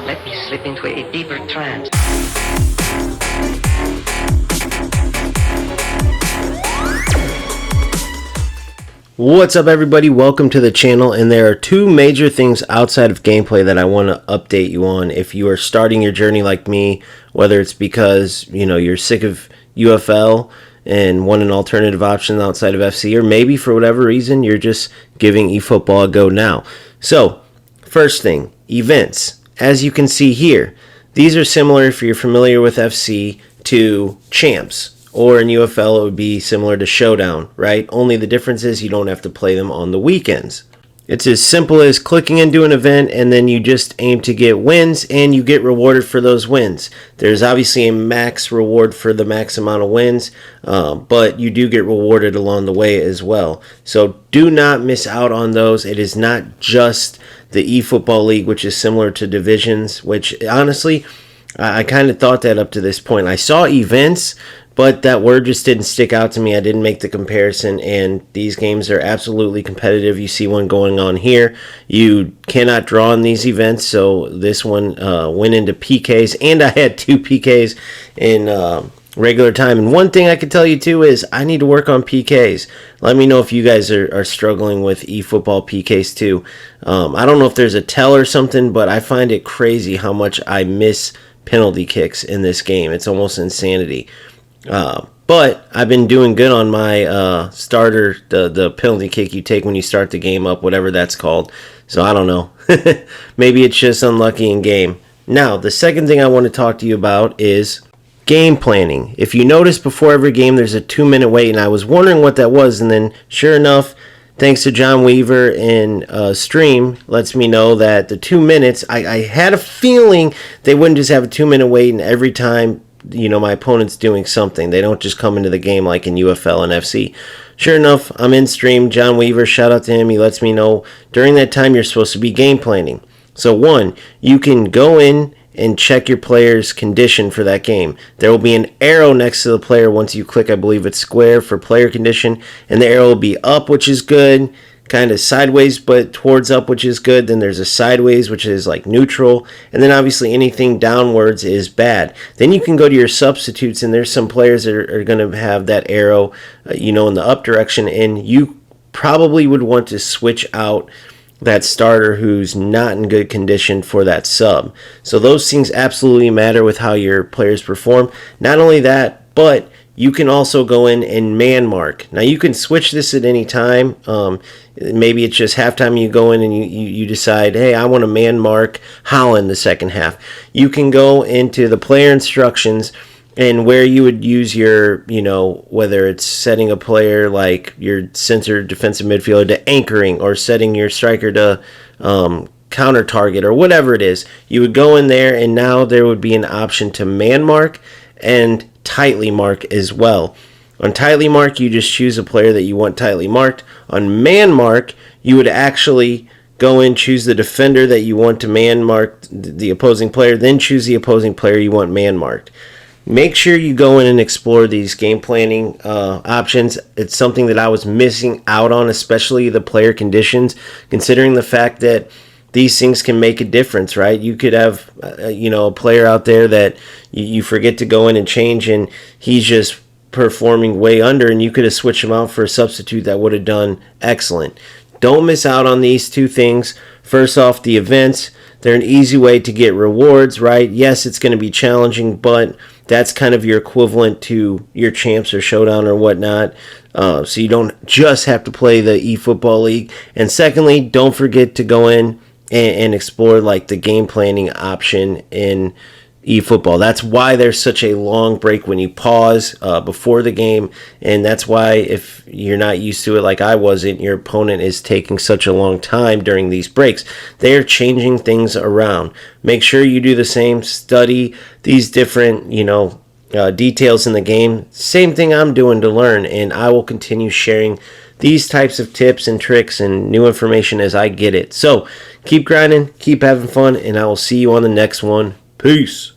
Let me slip into a deeper trance. What's up, everybody? Welcome to the channel, and there are two major things outside of gameplay that I want to update you on. If you are starting your journey like me, whether it's because you're sick of UFL and want an alternative option outside of FC, or maybe for whatever reason you're just giving eFootball a go now. So, first thing, events. As you can see here, these are similar, if you're familiar with FC, to Champs. Or in UFL, it would be similar to Showdown, right? Only the difference is you don't have to play them on the weekends. It's as simple as clicking into an event, and then you just aim to get wins, and you get rewarded for those wins. There's obviously a max reward for the max amount of wins, but you do get rewarded along the way as well. So do not miss out on those. It is not just the eFootball League, which is similar to divisions, which honestly, I kind of thought that up to this point. I saw events, but that word just didn't stick out to me. I didn't make the comparison, and these games are absolutely competitive. You see one going on here. You cannot draw in these events, so this one went into PKs, and I had 2 PKs in regular time. And one thing I could tell you, too, is I need to work on PKs. Let me know if you guys are struggling with eFootball PKs, too. I don't know if there's a tell or something, but I find it crazy how much I miss penalty kicks in this game. It's almost insanity. But I've been doing good on my starter, the penalty kick you take when you start the game up, whatever that's called. So I don't know. Maybe it's just unlucky in game. Now, the second thing I want to talk to you about is game planning. If you notice, before every game there's a 2-minute wait, and I was wondering what that was, and then sure enough, thanks to John Weaver in stream, lets me know that the 2 minutes, I had a feeling they wouldn't just have a 2-minute wait, and every time my opponent's doing something, they don't just come into the game like in UFL and FC. Sure enough, I'm in stream. John Weaver, shout out to him. He lets me know during that time you're supposed to be game planning. So one, you can go in and check your player's condition for that game. There will be an arrow next to the player once you click, I believe it's square for player condition, and the arrow will be up, which is good, kind of sideways but towards up, which is good. Then there's a sideways, which is like neutral, and then obviously anything downwards is bad. Then you can go to your substitutes, and there's some players that are going to have that arrow in the up direction, and you probably would want to switch out that starter who's not in good condition for that sub. So those things absolutely matter with how your players perform. Not only that, but you can also go in and man mark. Now you can switch this at any time. Maybe it's just halftime, you go in and you decide, hey, I want to man mark Holland the second half. You can go into the player instructions, and where you would use your, whether it's setting a player like your center defensive midfielder to anchoring, or setting your striker to counter target, or whatever it is, you would go in there, and now there would be an option to man mark and tightly mark as well. On tightly mark, you just choose a player that you want tightly marked. On man mark, you would actually go in, choose the defender that you want to man mark the opposing player, then choose the opposing player you want man marked. Make sure you go in and explore these game planning options. It's something that I was missing out on, especially the player conditions, considering the fact that these things can make a difference, right? You could have, a player out there that you forget to go in and change, and he's just performing way under, and you could have switched him out for a substitute that would have done excellent. Don't miss out on these two things. First off, the events. They're an easy way to get rewards, right? Yes, it's going to be challenging, but that's kind of your equivalent to your Champs or Showdown or whatnot. So you don't just have to play the eFootball League. And secondly, don't forget to go in and explore like the game planning option in eFootball. That's why there's such a long break when you pause before the game, and that's why if you're not used to it like I wasn't, your opponent is taking such a long time during these breaks. They're changing things around. Make sure you do the same. Study these different details in the game. Same thing I'm doing to learn, and I will continue sharing these types of tips and tricks and new information as I get it. So keep grinding, keep having fun, and I will see you on the next one. Peace.